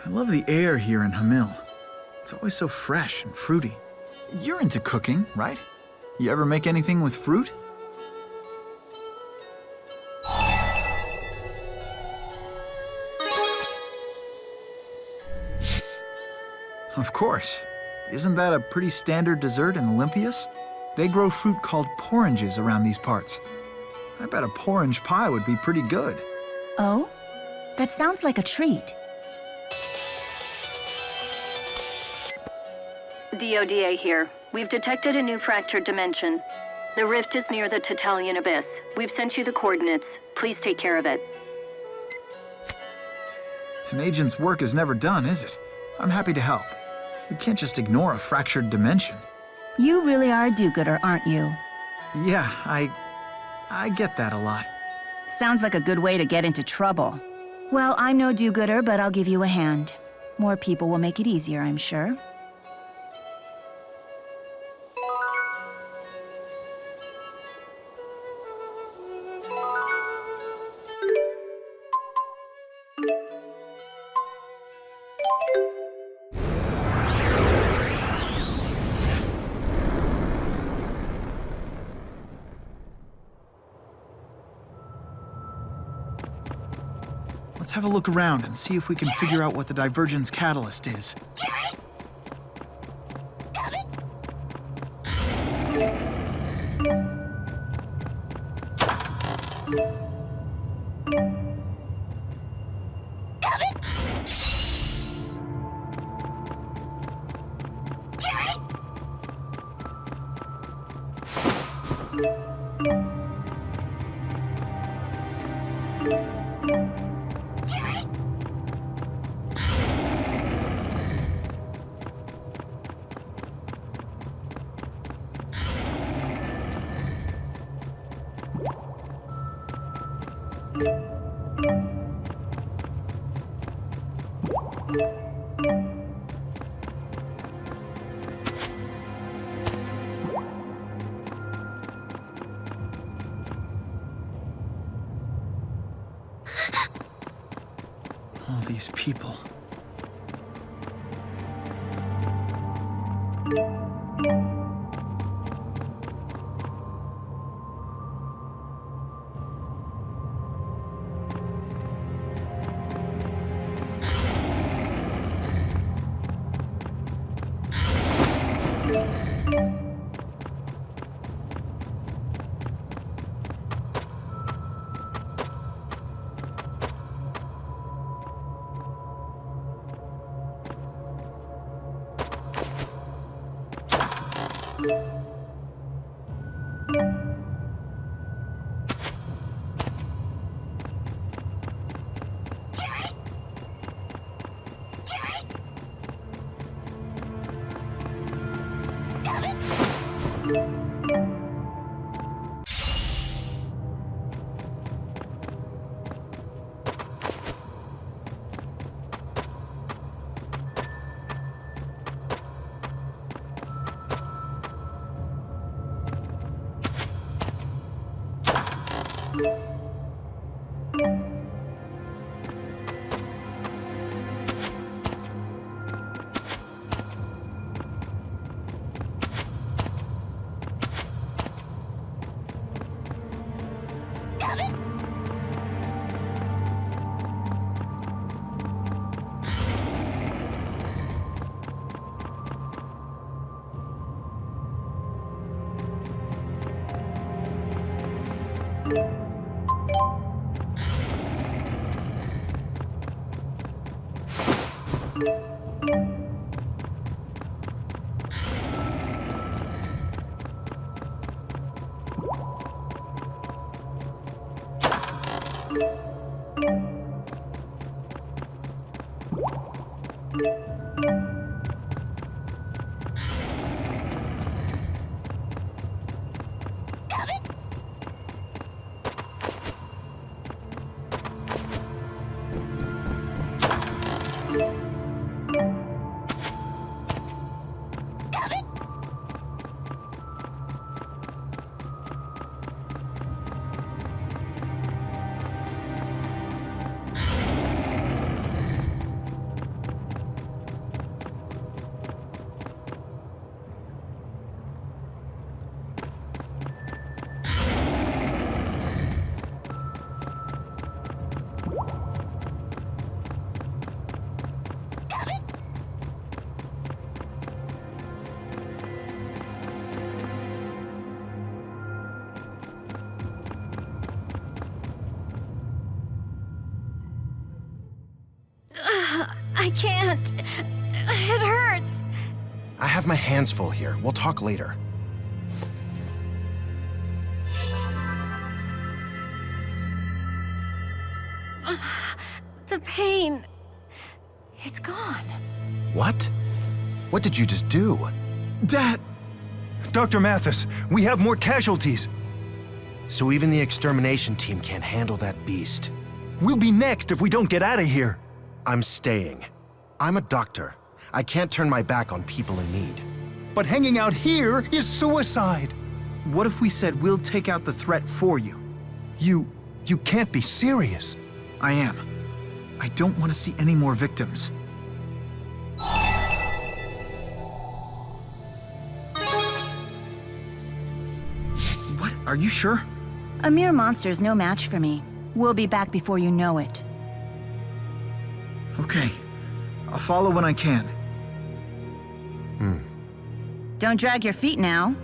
I love the air here in Hamil. It's always so fresh and fruity. You're into cooking, right? You ever make anything with fruit? Of course. Isn't that a pretty standard dessert in Olympias? They grow fruit called porringes around these parts. I bet a porringe pie would be pretty good. Oh? That sounds like a treat. DODA here. We've detected a new fractured dimension. The rift is near the Tatalian Abyss. We've sent you the coordinates. Please take care of it. An agent's work is never done, is it? I'm happy to help. We can't just ignore a fractured dimension. You really are a do-gooder, aren't you? Yeah, I get that a lot. Sounds like a good way to get into trouble. Well, I'm no do-gooder, but I'll give you a hand. More people will make it easier, I'm sure. Let's have a look around and see if we can figure out what the divergence catalyst is. All these people. I can't. It hurts. I have my hands full here. We'll talk later. The pain. It's gone. What? What did you just do? Dad! Dr. Mathis, we have more casualties. So even the extermination team can't handle that beast. We'll be next if we don't get out of here. I'm staying. I'm a doctor. I can't turn my back on people in need. But hanging out here is suicide. What if we said we'll take out the threat for you? You can't be serious. I am. I don't want to see any more victims. What? Are you sure? A mere monster's no match for me. We'll be back before you know it. Okay. I'll follow when I can. Don't drag your feet now.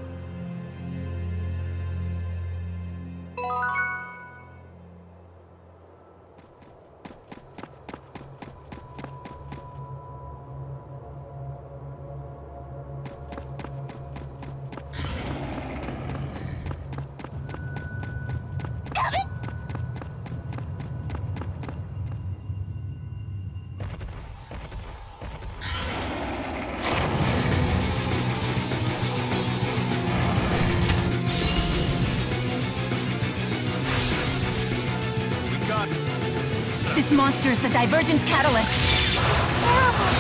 This monster is the Divergence Catalyst. This is terrible.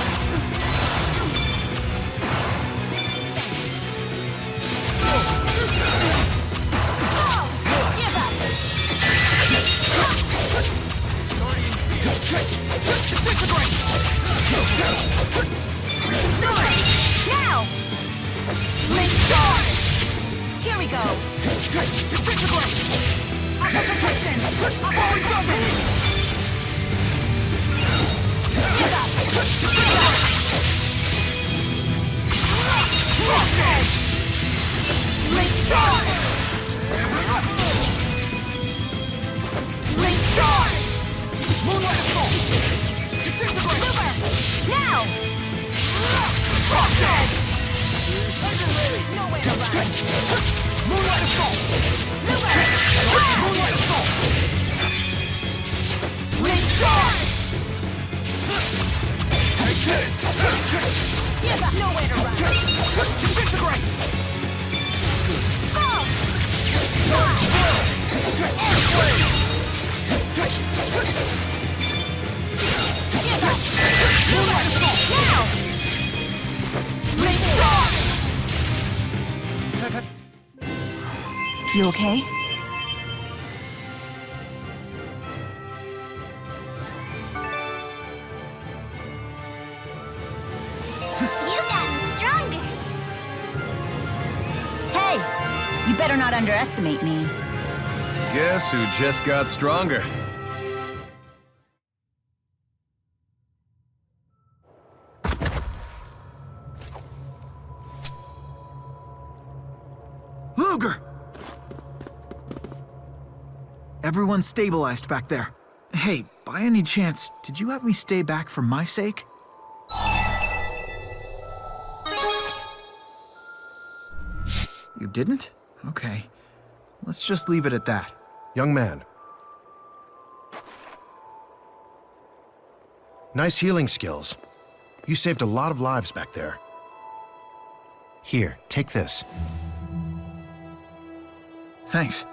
Now! Here we go. Upper protection. You okay? You've gotten stronger. Hey! You better not underestimate me. Guess who just got stronger? Luger! Everyone stabilized back there. Hey, by any chance, did you have me stay back for my sake? You didn't? Okay. Let's just leave it at that. Young man. Nice healing skills. You saved a lot of lives back there. Here, take this. Thanks.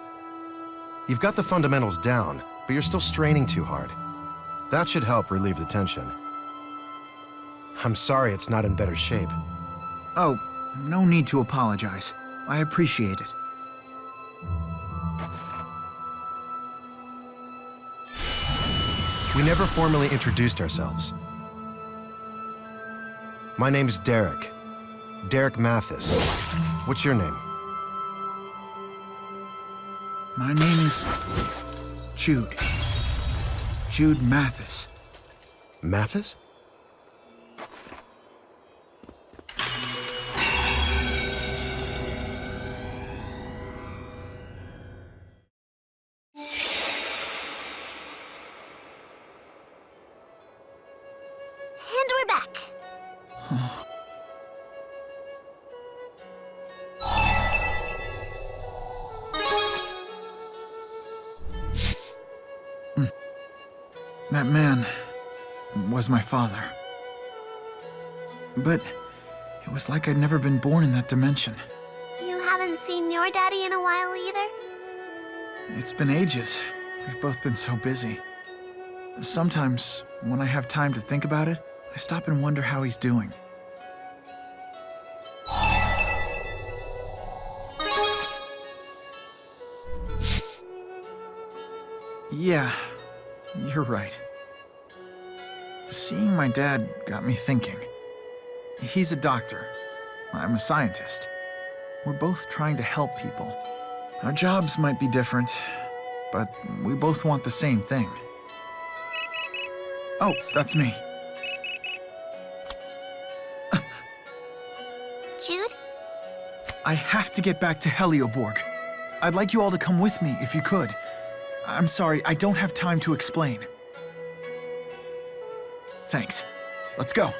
You've got the fundamentals down, but you're still straining too hard. That should help relieve the tension. I'm sorry it's not in better shape. Oh, no need to apologize. I appreciate it. We never formally introduced ourselves. My name's Derek. Derek Mathis. What's your name? My name is Jude. Jude Mathis. Mathis? That man was my father. But it was like I'd never been born in that dimension. You haven't seen your daddy in a while either? It's been ages. We've both been so busy. Sometimes, when I have time to think about it, I stop and wonder how he's doing. Yeah, you're right. Seeing my dad got me thinking. He's a doctor. I'm a scientist. We're both trying to help people. Our jobs might be different, but we both want the same thing. Oh, that's me. Jude? I have to get back to Helioborg. I'd like you all to come with me if you could. I'm sorry, I don't have time to explain. Thanks. Let's go.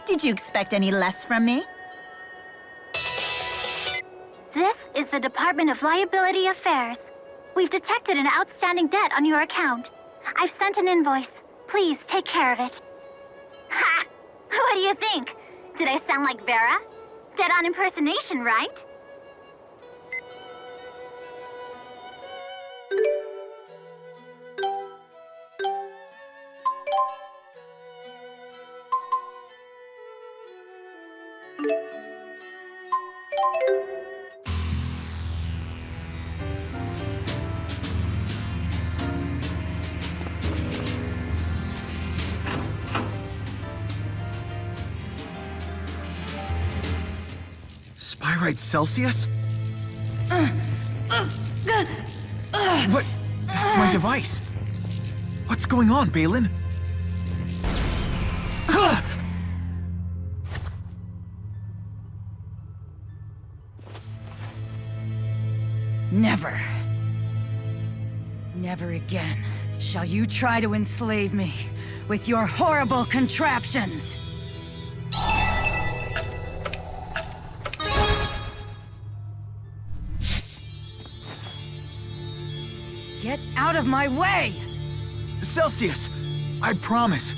Did you expect any less from me? This is the Department of Liability Affairs. We've detected an outstanding debt on your account. I've sent an invoice. Please take care of it. Ha! What do you think? Did I sound like Vera? Dead-on impersonation, right? Spyrite Celsius? What? That's my device. What's going on, Balin? Never. Never again shall you try to enslave me with your horrible contraptions. Get out of my way! Celsius, I promise.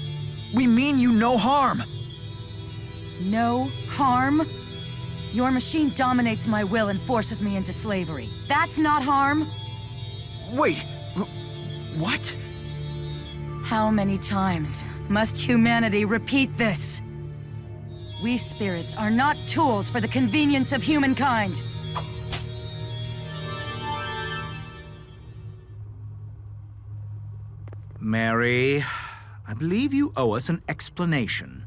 We mean you no harm. No harm? Your machine dominates my will and forces me into slavery. That's not harm? Wait, what? How many times must humanity repeat this? We spirits are not tools for the convenience of humankind. Mary, I believe you owe us an explanation.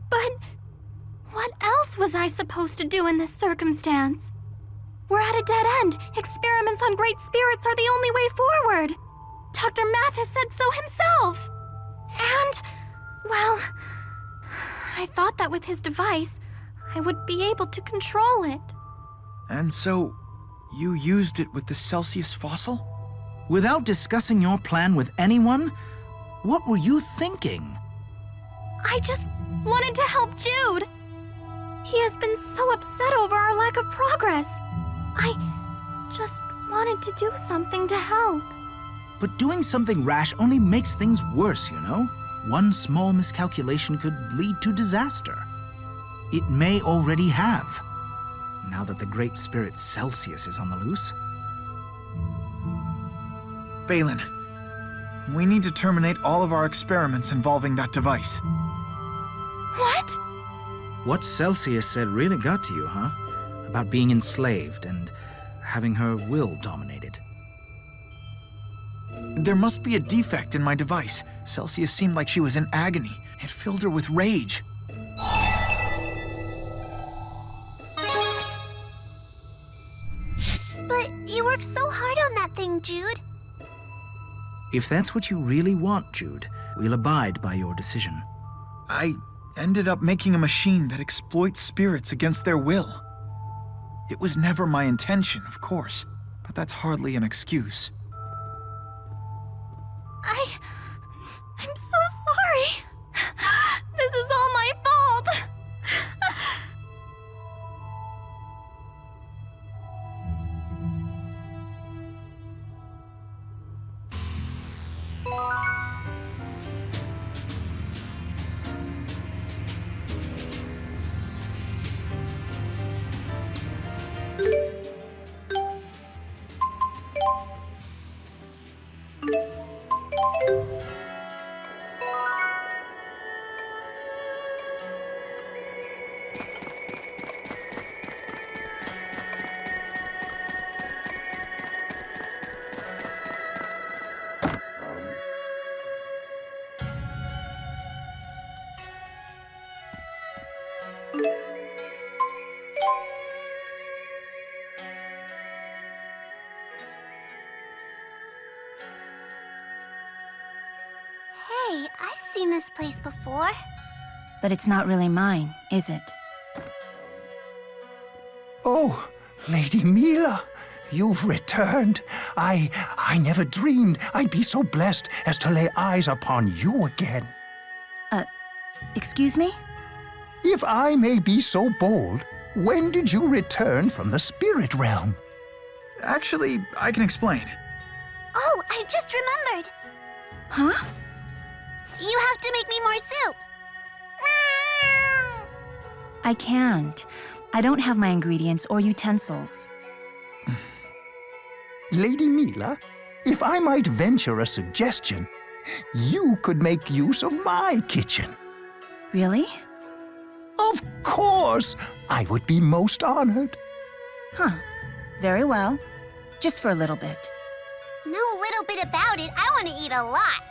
But what else was I supposed to do in this circumstance? We're at a dead end. Experiments on great spirits are the only way forward. Dr. Mathis said so himself. And, well, I thought that with his device, I would be able to control it. And so, you used it with the Celsius fossil? Without discussing your plan with anyone? What were you thinking? I just wanted to help Jude. He has been so upset over our lack of progress. I just wanted to do something to help. But doing something rash only makes things worse, you know? One small miscalculation could lead to disaster. It may already have, now that the great spirit Celsius is on the loose. Balin, we need to terminate all of our experiments involving that device. What? What Celsius said really got to you, huh? About being enslaved and having her will dominated. There must be a defect in my device. Celsius seemed like she was in agony. It filled her with rage. But you worked so hard on that thing, Jude. If that's what you really want, Jude, we'll abide by your decision. I ended up making a machine that exploits spirits against their will. It was never my intention, of course, but that's hardly an excuse. I'm so sorry. This is all my fault. Hey, I've seen this place before. But it's not really mine, is it? Oh, Lady Milla, you've returned. I never dreamed I'd be so blessed as to lay eyes upon you again. Excuse me? If I may be so bold, when did you return from the spirit realm? Actually, I can explain. Oh, I just remembered. Huh? You have to make me more soup. I can't. I don't have my ingredients or utensils. Lady Milla, if I might venture a suggestion, you could make use of my kitchen. Really? Of course! I would be most honored. Huh. Very well. Just for a little bit. No little bit about it. I want to eat a lot.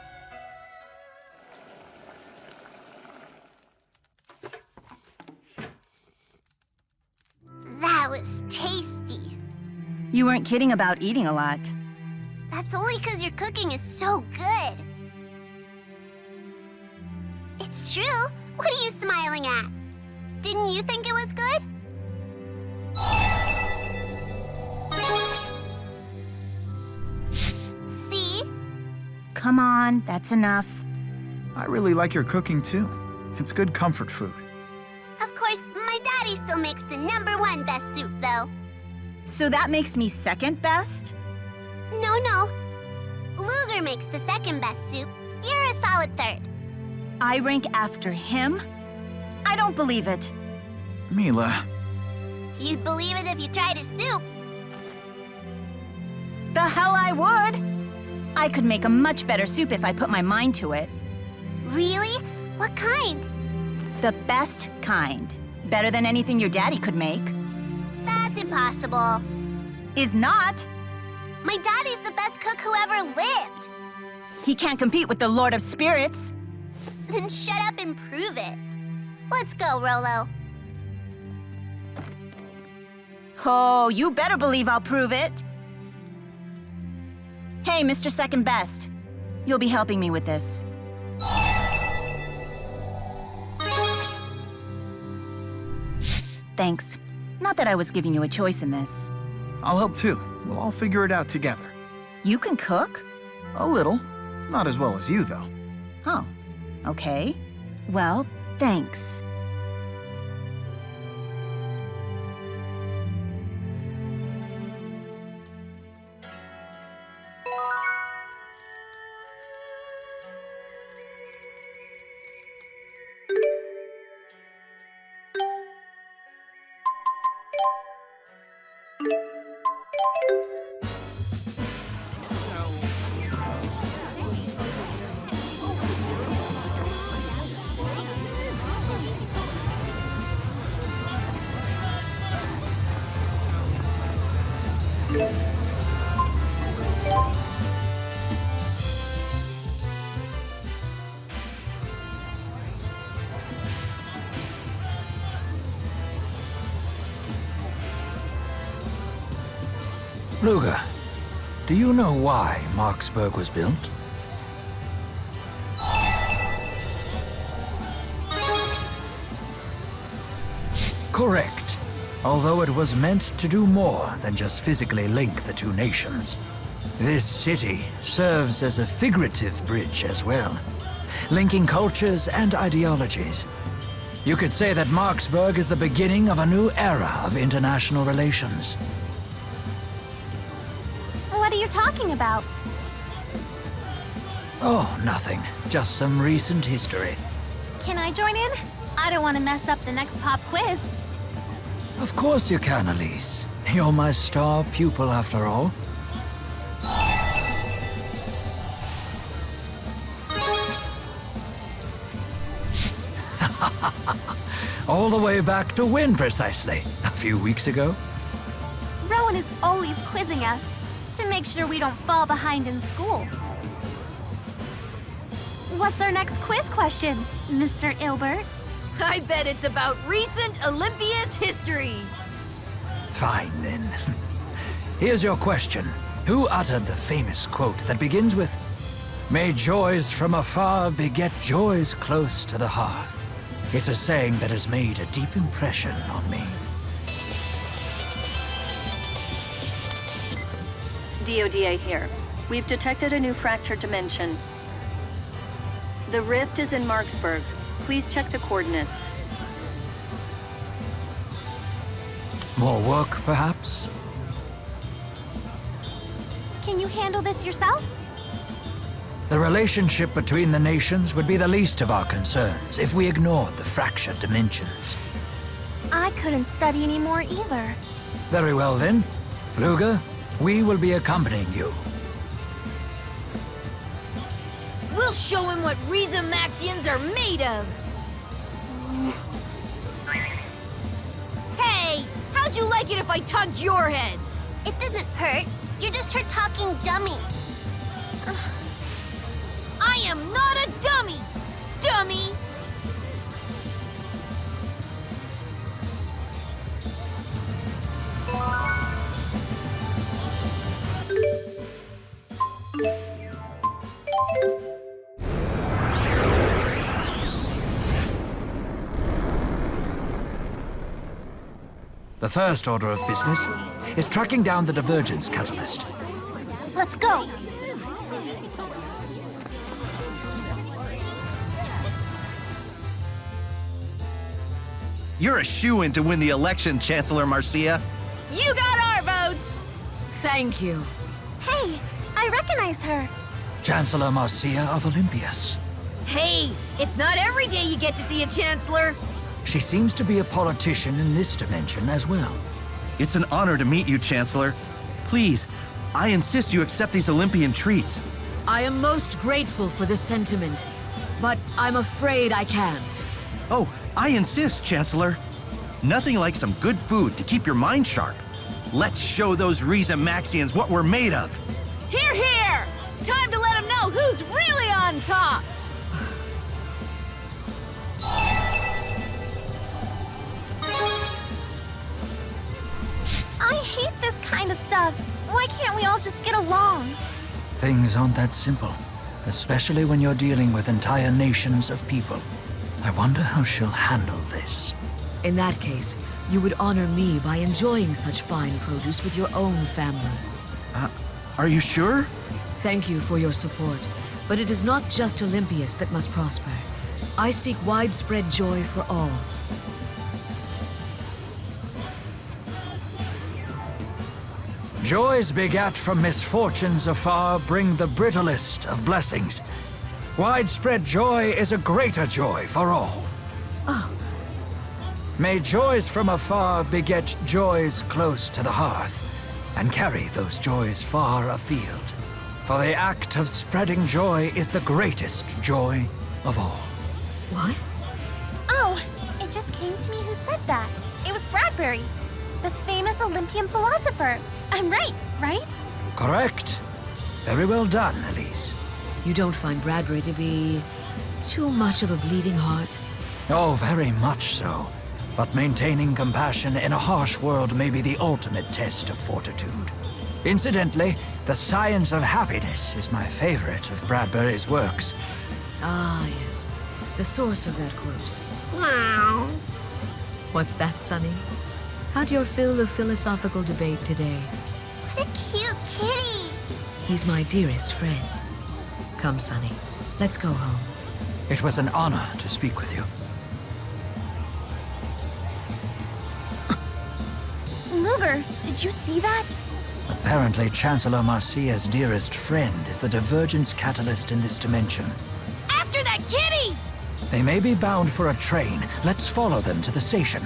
That was tasty. You weren't kidding about eating a lot. That's only because your cooking is so good. It's true. What are you smiling at? Didn't you think it was good? See? Come on, that's enough. I really like your cooking too. It's good comfort food. Of course, my daddy still makes the #1 best soup, though. So that makes me second best? No. Luger makes the second best soup. You're a solid third. I rank after him? I don't believe it. Milla, You'd believe it if you tried his soup. The hell I would! I could make a much better soup if I put my mind to it. Really? What kind? The best kind. Better than anything your daddy could make. That's impossible. Is not. My daddy's the best cook who ever lived. He can't compete with the Lord of Spirits. Then shut up and prove it. Let's go, Rolo. Oh, you better believe I'll prove it. Hey, Mr. Second Best. You'll be helping me with this. Thanks. Not that I was giving you a choice in this. I'll help too. We'll all figure it out together. You can cook? A little. Not as well as you, though. Oh, okay. Well, thanks. Luger, do you know why Marksburg was built? Correct. although it was meant to do more than just physically link the two nations. This city serves as a figurative bridge as well, linking cultures and ideologies. You could say that Marksburg is the beginning of a new era of international relations. What are you talking about? Oh, nothing. Just some recent history. Can I join in? I don't want to mess up the next pop quiz. Of course you can, Elise. You're my star pupil after all. All the way back to when, precisely? A few weeks ago? Rowen is always quizzing us to make sure we don't fall behind in school. What's our next quiz question, Mr. Ilbert? I bet it's about recent Olympia's history. Fine, then. Here's your question. Who uttered the famous quote that begins with, "May joys from afar beget joys close to the hearth"? It's a saying that has made a deep impression on me. DODA here. We've detected a new fractured dimension. The rift is in Marksburg. Please check the coordinates. More work, perhaps? Can you handle this yourself? The relationship between the nations would be the least of our concerns if we ignored the fractured dimensions. I couldn't study anymore either. Very well then. Luga, we will be accompanying you. We'll show him what Rhizamaxians are made of. Hey, how'd you like it if I tugged your head? It doesn't hurt. You're just her talking dummy. I am not a dummy, dummy! The first order of business is tracking down the divergence catalyst. Let's go! You're a shoo-in to win the election, Chancellor Marcia. You got our votes! Thank you. Hey, I recognize her. Chancellor Marcia of Olympias. Hey, it's not every day you get to see a Chancellor. She seems to be a politician in this dimension as well. It's an honor to meet you, Chancellor. Please, I insist you accept these Olympian treats. I am most grateful for the sentiment, but I'm afraid I can't. Oh, I insist, Chancellor. Nothing like some good food to keep your mind sharp. Let's show those Rhizamaxians what we're made of. Hear, hear! It's time to let them know who's really on top! I hate this kind of stuff. Why can't we all just get along? Things aren't that simple, especially when you're dealing with entire nations of people. I wonder how she'll handle this. In that case, you would honor me by enjoying such fine produce with your own family. Are you sure? Thank you for your support, but it is not just Olympias that must prosper. I seek widespread joy for all. Joys begat from misfortunes afar bring the brittlest of blessings. Widespread joy is a greater joy for all. Oh. May joys from afar beget joys close to the hearth, and carry those joys far afield. For the act of spreading joy is the greatest joy of all. What? Oh, it just came to me who said that. It was Bradbury, the famous Olympian philosopher. I'm right? Correct. Very well done, Elise. You don't find Bradbury to be too much of a bleeding heart? Oh, very much so. But maintaining compassion in a harsh world may be the ultimate test of fortitude. Incidentally, The Science of Happiness is my favorite of Bradbury's works. Ah, yes. The source of that quote. Wow. What's that, Sonny? Had your fill of philosophical debate today. What a cute kitty! He's my dearest friend. Come, Sonny. Let's go home. It was an honor to speak with you. Luger, did you see that? Apparently, Chancellor Marcia's dearest friend is the divergence catalyst in this dimension. After that kitty! They may be bound for a train. Let's follow them to the station.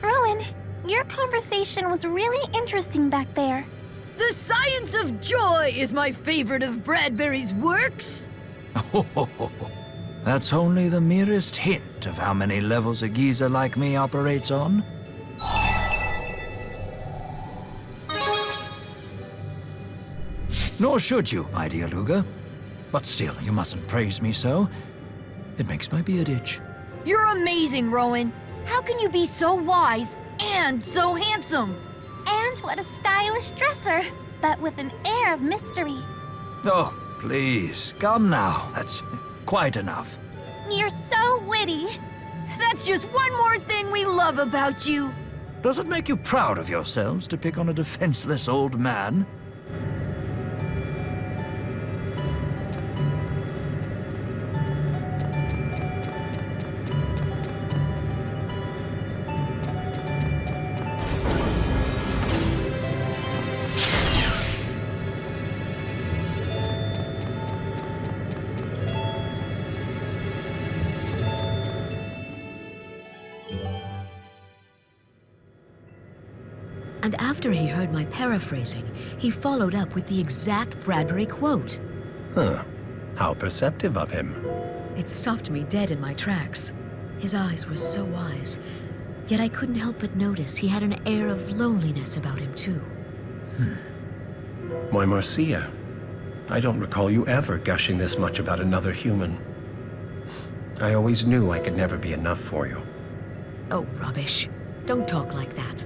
Rowen, your conversation was really interesting back there. The science of joy is my favorite of Bradbury's works. That's only the merest hint of how many levels a geezer like me operates on. Nor should you, my dear Luger. But still, you mustn't praise me so. It makes my beard itch. You're amazing, Rowen. How can you be so wise and so handsome? And what a stylish dresser, but with an air of mystery. Oh, please, come now. That's quite enough. You're so witty. That's just one more thing we love about you. Does it make you proud of yourselves to pick on a defenseless old man? And after he heard my paraphrasing, he followed up with the exact Bradbury quote. Huh. How perceptive of him. It stopped me dead in my tracks. His eyes were so wise, yet I couldn't help but notice he had an air of loneliness about him, too. Why, Marcia, I don't recall you ever gushing this much about another human. I always knew I could never be enough for you. Oh, rubbish. Don't talk like that.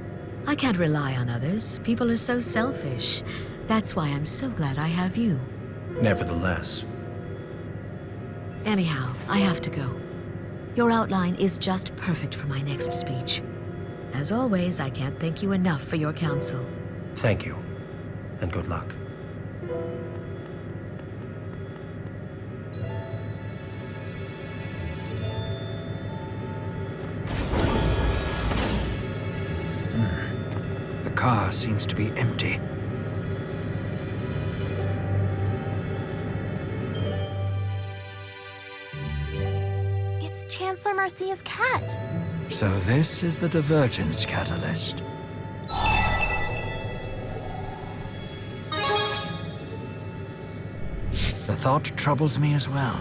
I can't rely on others. People are so selfish. That's why I'm so glad I have you. Nevertheless. Anyhow, I have to go. Your outline is just perfect for my next speech. As always, I can't thank you enough for your counsel. Thank you, and good luck. The car seems to be empty. It's Chancellor Marcia's cat. So this is the divergence catalyst. The thought troubles me as well,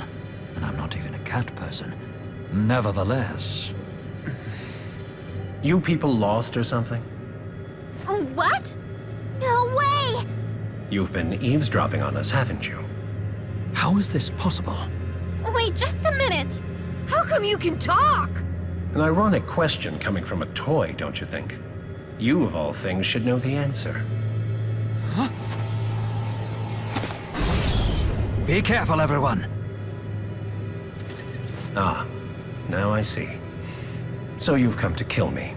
and I'm not even a cat person. Nevertheless... You people lost or something? What? No way! You've been eavesdropping on us, haven't you? How is this possible? Wait just a minute. How come you can talk? An ironic question coming from a toy, don't you think? You, of all things, should know the answer. Huh? Be careful, everyone. Ah, now I see. So you've come to kill me.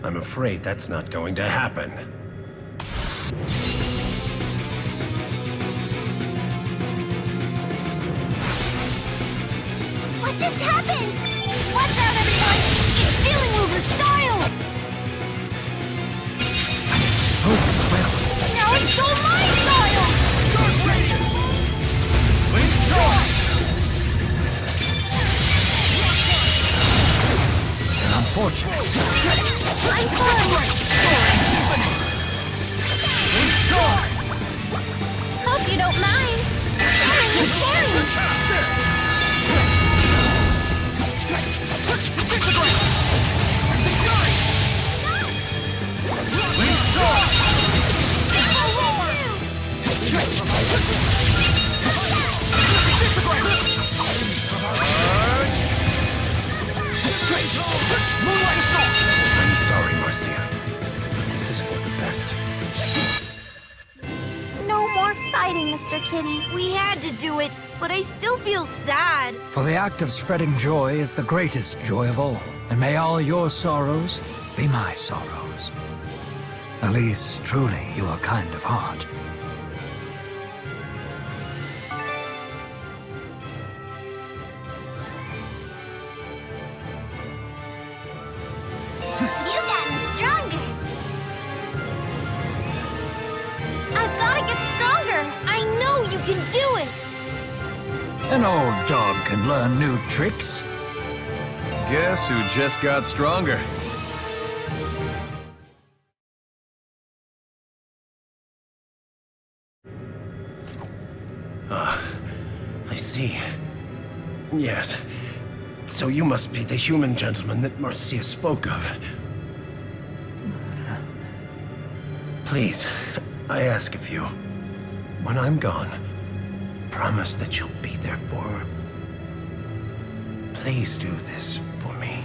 I'm afraid that's not going to happen. What just happened? Watch out, everyone! It's stealing Luger's style! And it spoke as well. Now he stole my style! Unfortunate. I'm sorry. Hope you don't mind. best. No more fighting, Mr. Kitty. We had to do it, but I still feel sad. For the act of spreading joy is the greatest joy of all, and may all your sorrows be my sorrows. Elise, truly, you are kind of heart. You've gotten stronger. I've got to get stronger. I know you can do it. An old dog can learn new tricks. Guess who just got stronger? I see. Yes. So you must be the human gentleman that Marcia spoke of. Please, I ask of you, when I'm gone, promise that you'll be there for her. Please do this for me.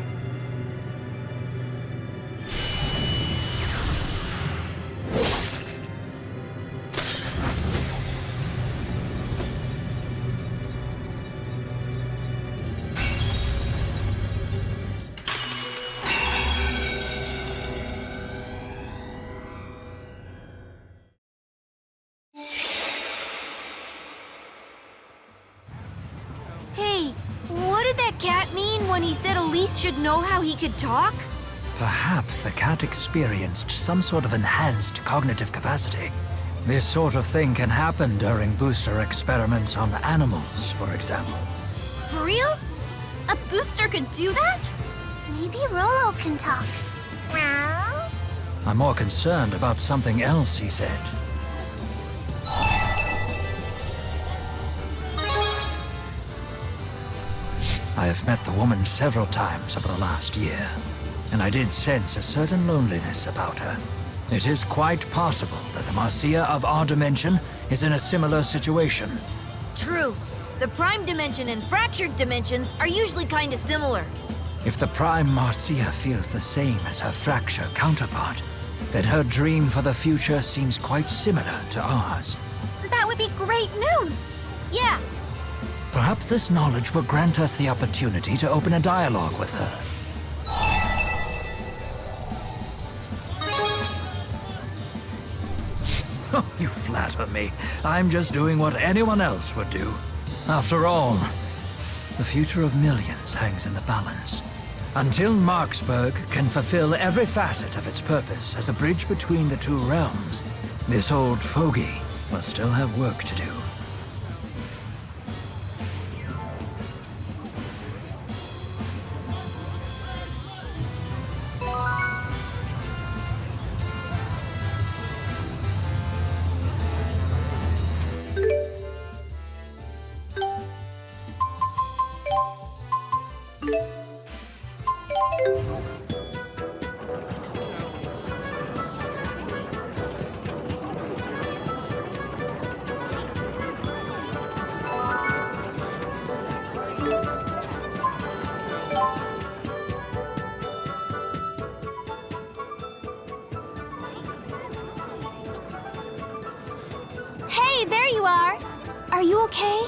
Hey, what did that cat mean when he said Elise should know how he could talk? Perhaps the cat experienced some sort of enhanced cognitive capacity. This sort of thing can happen during booster experiments on animals, for example. For real? A booster could do that? Maybe Rolo can talk. Meow. I'm more concerned about something else he said. I have met the woman several times over the last year, and I did sense a certain loneliness about her. It is quite possible that the Marcia of our dimension is in a similar situation. True. The prime dimension and fractured dimensions are usually kind of similar. If the prime Marcia feels the same as her fracture counterpart, then her dream for the future seems quite similar to ours. That would be great news! Yeah, Perhaps this knowledge will grant us the opportunity to open a dialogue with her. Oh, you flatter me. I'm just doing what anyone else would do. After all, the future of millions hangs in the balance. Until Marksburg can fulfill every facet of its purpose as a bridge between the two realms, this old fogey will still have work to do. Hey, there you are! Are you okay?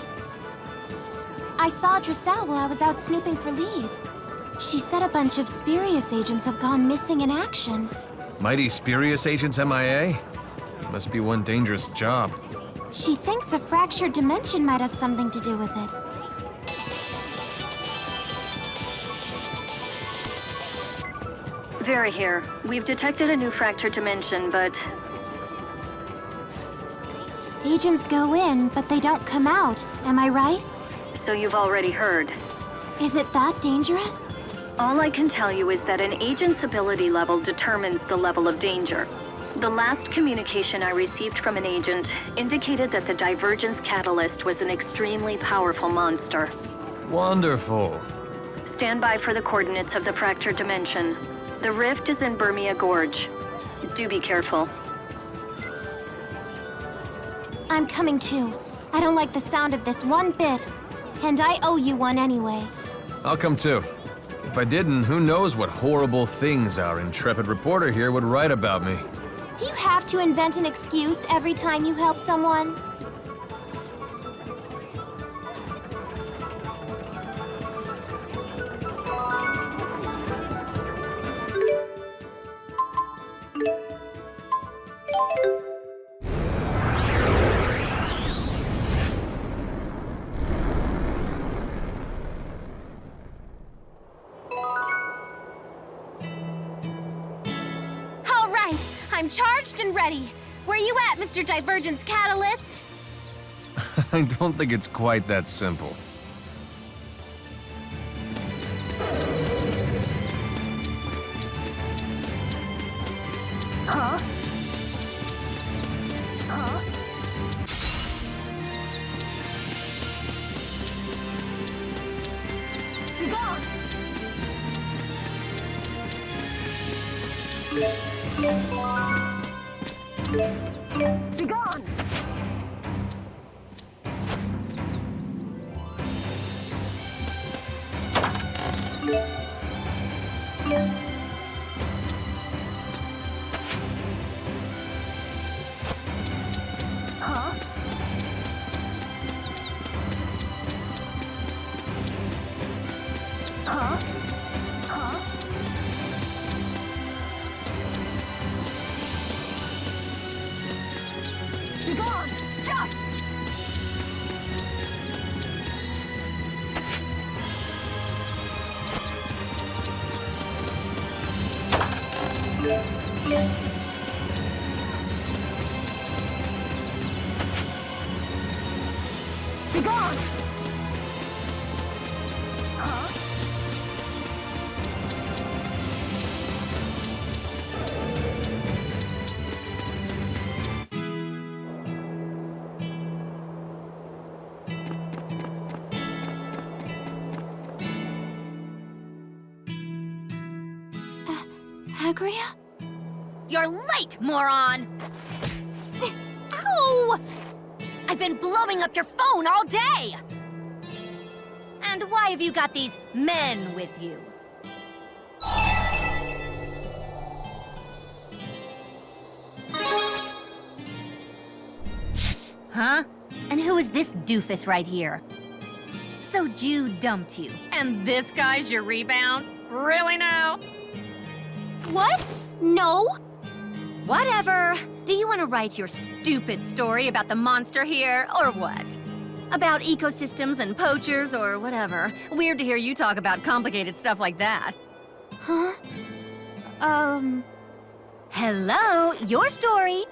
I saw Drissel while I was out snooping for leads. She said a bunch of Spurious agents have gone missing in action. Mighty Spurious agents MIA? Must be one dangerous job. She thinks a fractured dimension might have something to do with it. Vera here. We've detected a new fractured dimension, but Agents go in, but they don't come out. Am I right? so you've already heard. Is it that dangerous? All I can tell you is that an agent's ability level determines the level of danger. The last communication I received from an agent indicated that the Divergence Catalyst was an extremely powerful monster. Wonderful. Stand by for the coordinates of the fractured dimension. The rift is in Burmia Gorge. Do be careful. I'm coming too. I don't like the sound of this one bit. And I owe you one anyway. I'll come too. If I didn't, who knows what horrible things our intrepid reporter here would write about me. Do you have to invent an excuse every time you help someone? I'm charged and ready. Where you at, Mr. Divergence Catalyst? I don't think it's quite that simple. Huh? Huh? Be gone! Be gone! Huh? Huh? Huh? Be gone! Stop! Be gone! Huh? Agria? You're late, moron! Ow! I've been blowing up your phone all day! And why have you got these men with you? Huh? And who is this doofus right here? So Jude dumped you, and this guy's your rebound? Really now? What? No! Whatever. Do you want to write your stupid story about the monster here, or what? About ecosystems and poachers, or whatever. Weird to hear you talk about complicated stuff like that. Huh? Hello, your story.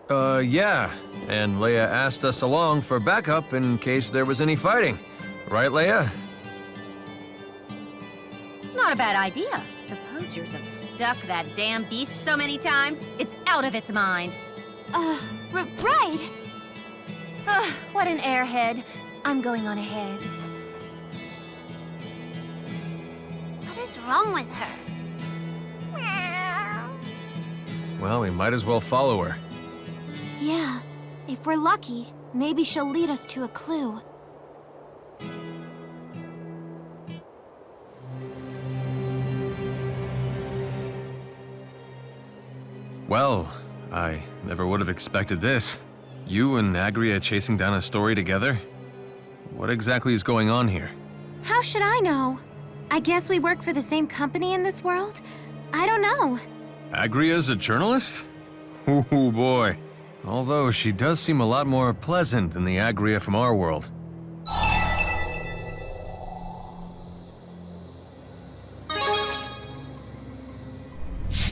Yeah. And Leia asked us along for backup in case there was any fighting. Right, Leia? Not a bad idea. The poachers have stuck that damn beast so many times, it's out of its mind. Right. What an airhead. I'm going on ahead. What is wrong with her? Well, we might as well follow her. Yeah. If we're lucky, maybe she'll lead us to a clue. Well, I never would have expected this. You and Agria chasing down a story together? What exactly is going on here? How should I know? I guess we work for the same company in this world? I don't know. Agria's a journalist? Ooh, boy. Although she does seem a lot more pleasant than the Agria from our world.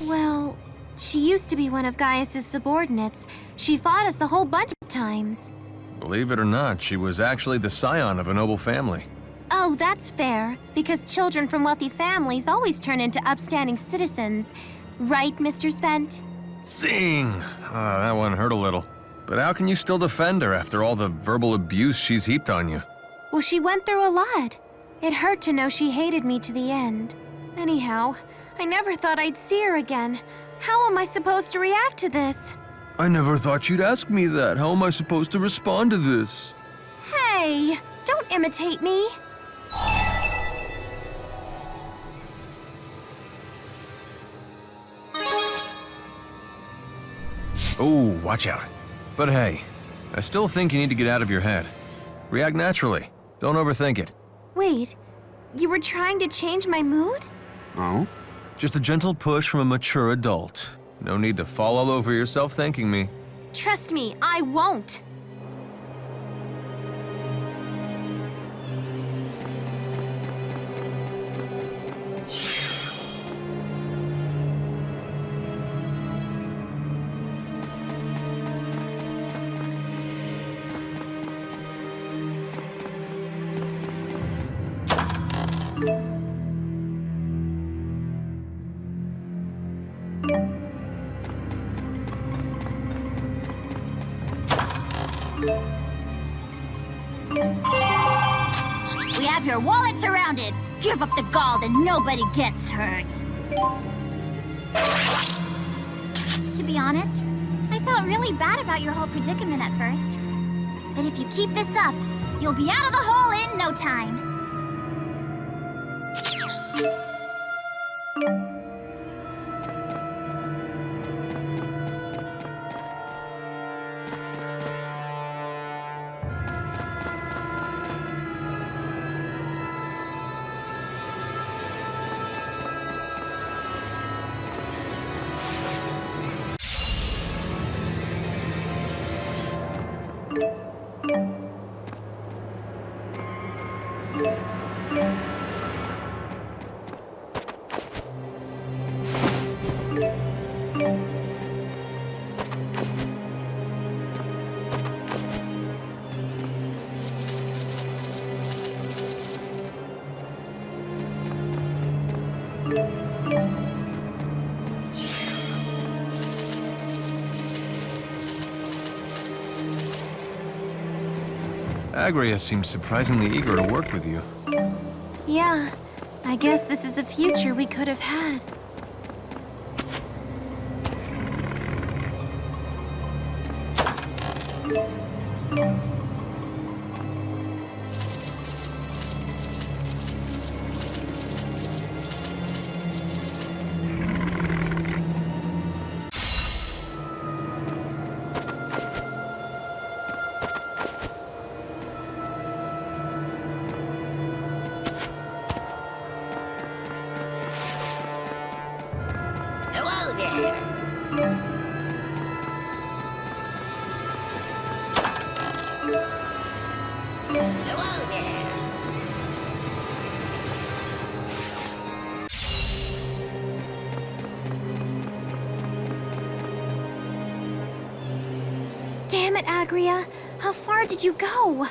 Well, she used to be one of Gaius's subordinates. She fought us a whole bunch of times. Believe it or not, she was actually the scion of a noble family. Oh, that's fair, because children from wealthy families always turn into upstanding citizens. Right, Mr. Spent? Zing! That one hurt a little. But how can you still defend her after all the verbal abuse she's heaped on you? Well, she went through a lot. It hurt to know she hated me to the end. Anyhow, I never thought I'd see her again. How am I supposed to react to this? I never thought you'd ask me that. How am I supposed to respond to this? Hey, don't imitate me. Oh, watch out. But hey, I still think you need to get out of your head. React naturally. Don't overthink it. Wait, you were trying to change my mood? Oh? Just a gentle push from a mature adult. No need to fall all over yourself thanking me. Trust me, I won't. We have your wallet surrounded. Give up the gall and nobody gets hurt. To be honest, I felt really bad about your whole predicament at first. But if you keep this up, you'll be out of the hole in no time. Agria seems surprisingly eager to work with you. Yeah, I guess this is a future we could have had. Damn it, Agria. How far did you go?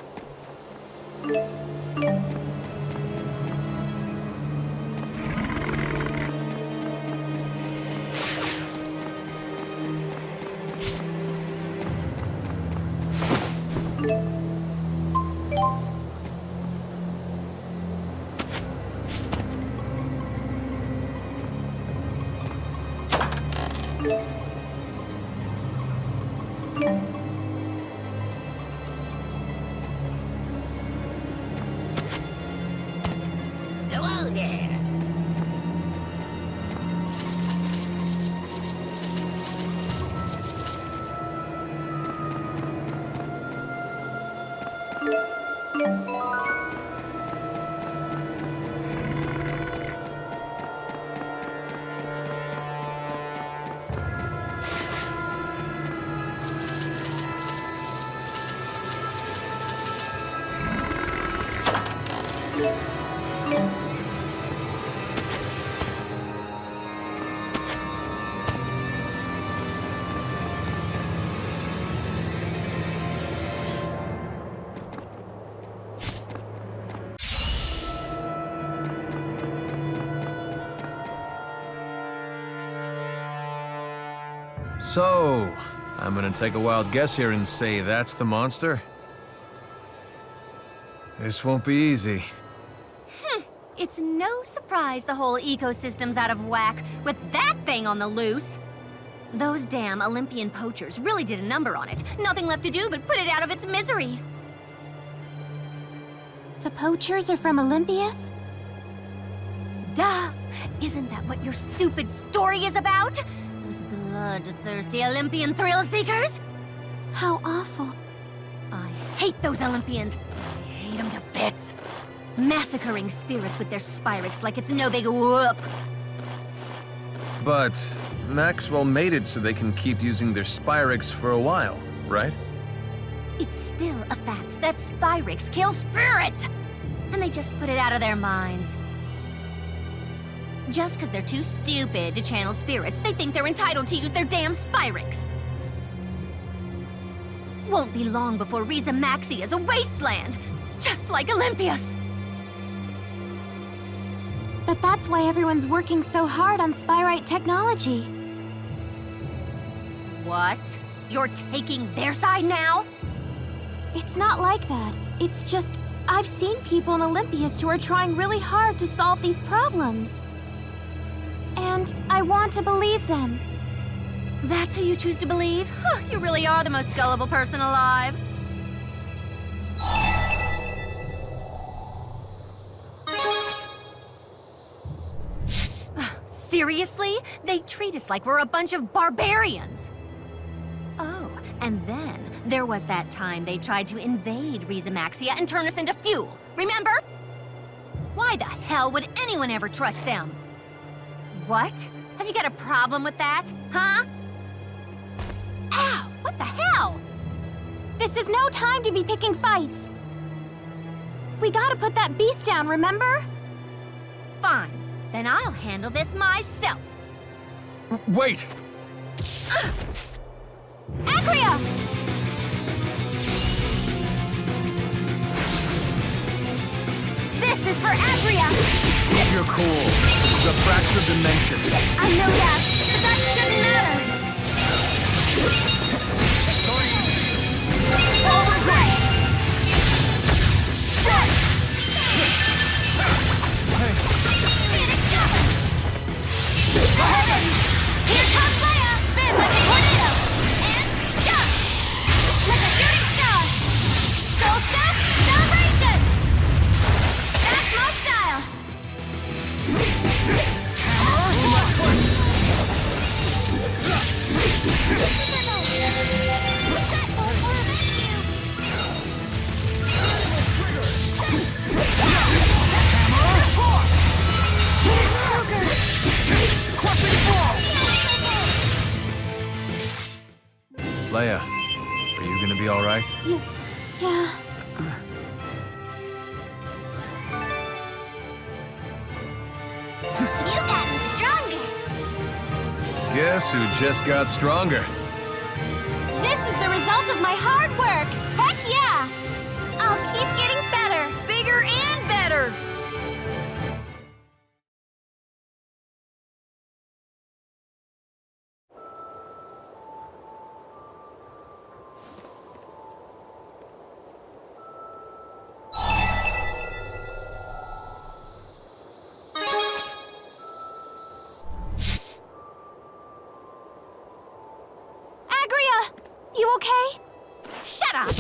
Hello there. So, I'm gonna take a wild guess here and say that's the monster? This won't be easy. It's no surprise the whole ecosystem's out of whack with that thing on the loose. Those damn Olympian poachers really did a number on it. Nothing left to do but put it out of its misery. The poachers are from Olympias? Duh! Isn't that what your stupid story is about? Those bloodthirsty Olympian thrill-seekers? How awful. I hate those Olympians. I hate them to bits. Massacring spirits with their Spyrex like it's no big whoop. But Maxwell made it so they can keep using their Spyrex for a while, right? It's still a fact that Spyrex kills spirits! And they just put it out of their minds. Just because they're too stupid to channel spirits, they think they're entitled to use their damn Spyrex. Won't be long before Riza Maxi is a wasteland, just like Olympias. But that's why everyone's working so hard on Spyrite technology. What? You're taking their side now? It's not like that. It's just, I've seen people in Olympias who are trying really hard to solve these problems. And I want to believe them. That's who you choose to believe? Huh, you really are the most gullible person alive. Seriously? They treat us like we're a bunch of barbarians. Oh, and then there was that time they tried to invade Riza Maxia and turn us into fuel. Remember? Why the hell would anyone ever trust them? What? Have you got a problem with that? Huh? Ow! What the hell? This is no time to be picking fights. We gotta put that beast down, remember? Fine. Then I'll handle this myself. Wait! Agria! This is for Agria! You're cool. This is a fractured dimension. I know that, but that shouldn't matter. Overdrive! Phoenix Chopper! Here comes Leia! Spin like a tornado! And jump! Like a shooting star! Soul step! Celebration! That's my style! Leia, are you gonna be all right? Yeah. You've gotten stronger. Guess who just got stronger? This is the result of my hard work! Heck yeah! I'll keep getting better! Bigger and better! You okay? Shut up!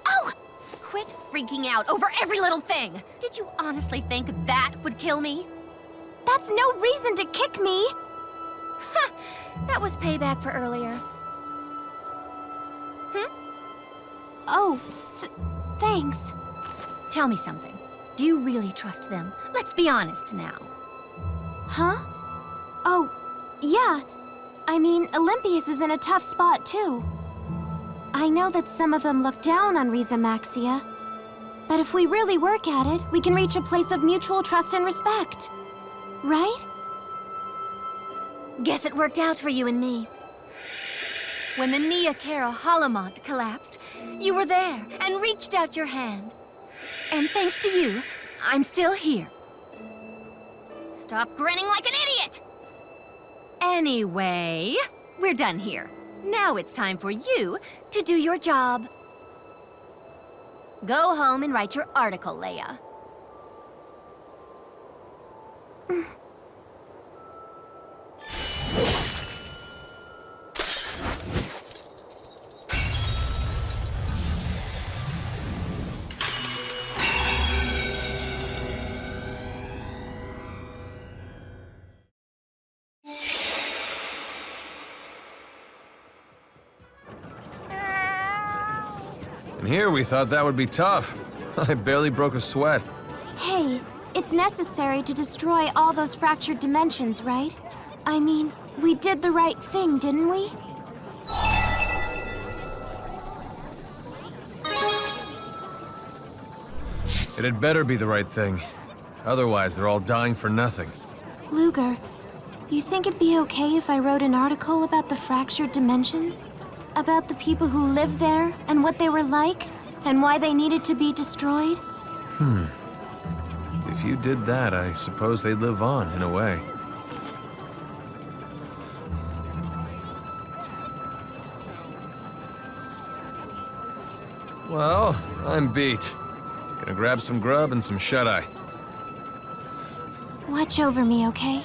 Oh! Quit freaking out over every little thing! Did you honestly think that would kill me? That's no reason to kick me! Ha! That was payback for earlier. Oh, thanks. Tell me something. Do you really trust them? Let's be honest now. Huh? Oh, yeah. I mean, Olympias is in a tough spot, too. I know that some of them look down on Riza Maxia, but if we really work at it, we can reach a place of mutual trust and respect. Right? Guess it worked out for you and me. When the Nia Kara Holomont collapsed, you were there and reached out your hand. And thanks to you, I'm still here. Stop grinning like an idiot! Anyway, we're done here. Now it's time for you to do your job. Go home and write your article, Leia. And here we thought that would be tough. I barely broke a sweat. Hey, it's necessary to destroy all those fractured dimensions, right? I mean, we did the right thing, didn't we? It had better be the right thing. Otherwise, they're all dying for nothing. Luger, you think it'd be okay if I wrote an article about the fractured dimensions? About the people who lived there, and what they were like, and why they needed to be destroyed? If you did that, I suppose they'd live on, in a way. Well, I'm beat. Gonna grab some grub and some shut-eye. Watch over me, okay?